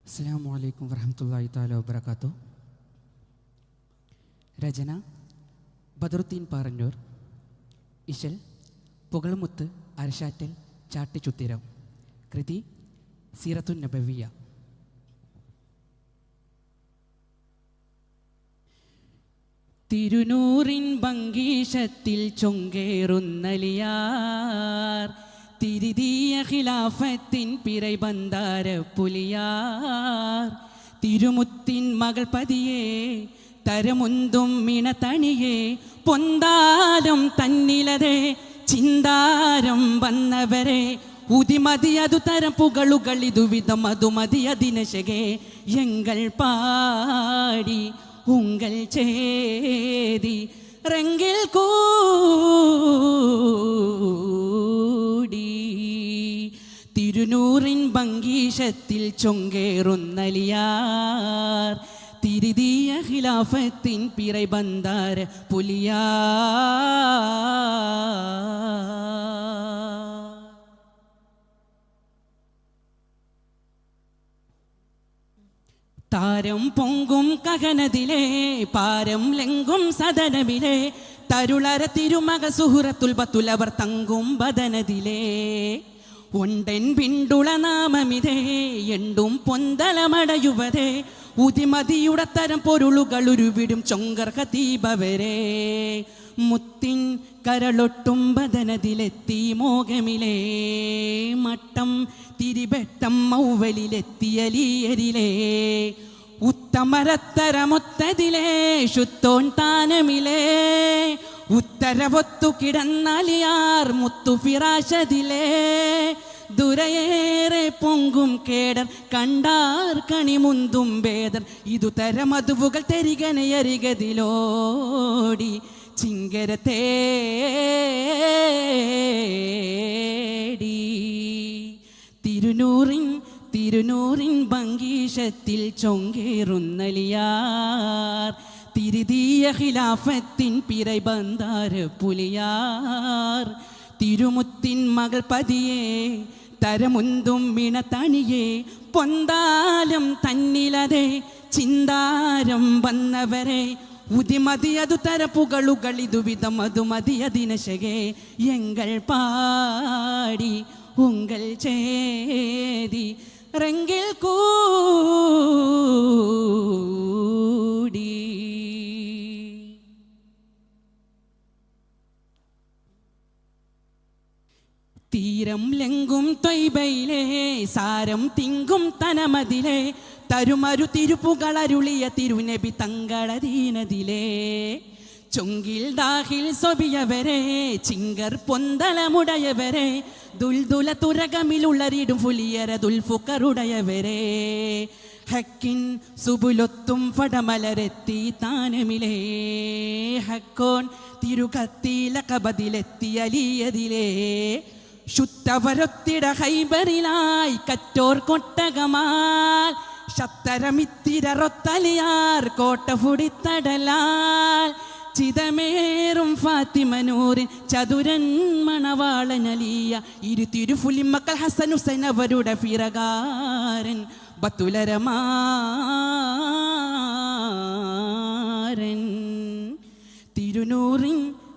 അസ്സലാമു അലൈക്കും വറഹ്മത്തുള്ളാഹി തആല വബറകാതുഹു. രചന ബദറുദ്ദീൻ പാറന്നൂർ. ഇശൽ പുകൾമുത്ത് അരശാറ്റൽ ചാട്ടിച്ചുത്തിരം. കൃതി സീറത്തുൻ നബവിയ. തിരുനൂറിൻ ഭംഗീഷത്തിൽ ചൊങ്കേറുന്നലിയാർ, തിരുതിയ ഖിലാഫത്തിൻ പിറൈബന്ധാര പുലിയാർ. തിരുമുത്തിൻ മകൾ പതിയെ തരമുന്തും മിണതണിയെ, പൊന്താലം തന്നിലതെ ചിന്താരം വന്നവരെ. ഉതിമതിയതു തരം പുകളുകൾ ഇതുവിധം അതുമതിയതിനശകെ എങ്കൾ പാടി ഉങ്കൾ ചേതി റെങ്കിൽ കൂടി. തിരുനൂറിൻ ഭംഗീഷത്തിൽ ചൊങ്കേറുന്നലിയാർ, തിരുതിയ ഖിലാഫത്തിൻ പിറൈബന്ധാര പുലിയാർ. താരം പൊങ്കും കകനതിലെ പാരം ലെങ്കും സദനമിലെ, തരുളര തിരുമക സുഹുറത്തുൽ ബത്തുലവർ തങ്കും ബദനതിലെ. ഒണ്ടൻ പിണ്ടുള നാമമിതേ എണ്ടും പൊന്തലമടയുവതേ, ഉതിമതിയുടെ തരം പൊരുളുകൾ ഉരുവിടും ചൊങ്കർ ഖതീബവരെ. മുത്തിൻ കരളൊട്ടും ബദനതിലെത്തി മോഹമിലേ, മട്ടം തിരിവെട്ടം മൗവലിലെത്തിയലിയരിലേ. ഉത്തമരത്തരമൊത്തതിലേ ശുത്തോൻ താനമിലേ, ഉത്തരവൊത്തു കിടന്നാലിയാർ മുത്തു ഫിറാശതിലേ. ദുരയേറെ പൊങ്കും കേടർ കണ്ടാർ കണിമുന്തും ഭേദർ, ഇതു തരമതുവുകൾ തെരികനയരികതിലോടി ചിങ്കര തേടി. തിരുനൂറിൻ ഭംഗീഷത്തിൽ ചൊങ്കേറുന്നലിയാർ, തിരുതിയ ഖിലാഫത്തിൻ പിറൈബന്ധാര പുലിയാർ. തിരുമുത്തിൻ മകൾ പതിയെ തരമുന്തും മിണതണിയെ, പൊന്താലം തന്നിലതെ ചിന്താരം വന്നവരെ. ഉതിമതിയതു തരപ്പുകളുകൾ ഇതുവിധം അതുമതിയതിനശകെ എങ്കൾ പാടി ഉങ്കൾ ചേതി റെങ്കിൽ കൂടി. തീരം ലെങ്കും ത്വയ്ബയിലെ സാരം തിങ്കും തനമതിലെ, തരുമരു തിരുപ്പുകളരുളിയ തിരുനബി തങ്ങളതീനതിലേ. ചൊങ്കിൽ ദാഹിൽ സ്വബിയവരെ ചിങ്കർ പൊന്തലമുടയവരെ, ദുൽദുല തുരകമിലുള്ളരിടും ഫുലിയര ദുൽഫുക്കറുടയവരെ. ഹക്കിൻ സുബുലൊത്തും ഫടമലരെത്തി താനമിലേ, ഹക്കോൻ തിരുകത്തിലകബതിലെത്തിയലിയതിലേ. ശുദ്ധവരൊത്തിട ഹൈബറിലായി കറ്റോർ കൊട്ടകമാൽ, ശത്തരമിത്തിരൊത്തലിയാർ കോട്ട ഫുടിത്തടലാൽ. ചിതമേറും ഫാത്തിമനൂറിൻ ചതുരൻ മണവാളനലിയ, ഇരു തിരുഫുലിമക്കൾ ഹസൻ ഹുസൈൻ അവരുടെ ഫിറകാരൻ ബത്തുലരമാരൻ.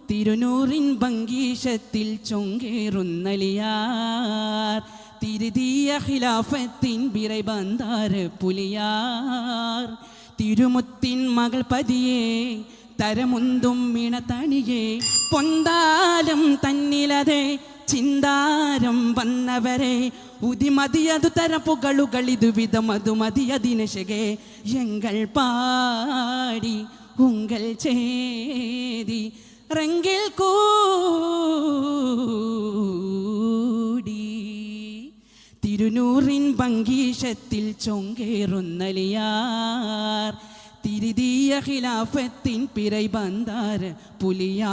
തിരുനൂറിൻ ഭംഗീഷത്തിൽ ചൊങ്കേറുന്നലിയാർ, തിരുതിയ ഖിലാഫത്തിൻ പിറൈബന്ധാര പുലിയാർ. തിരുമുത്തിൻ മകൾ പതിയെ തരമുന്തും മിണതണിയെ, പൊന്താലം തന്നിലതെ ചിന്താരം വന്നവരെ. ഉതിമതിയതു തരപ്പുകളുകൾ ഇതുവിധം അതുമതിയതിനശകെ എങ്കൾ പാടി ഉങ്കൾ ചേതി റെങ്കിൽ കൂടി. തിരുനൂറിൻ ഭംഗീഷത്തിൽ ചൊങ്കേറുന്നലിയാർ, തിരുതിയ ഖിലാഫത്തിൻ പിറൈബന്ധാര പുലിയാർ.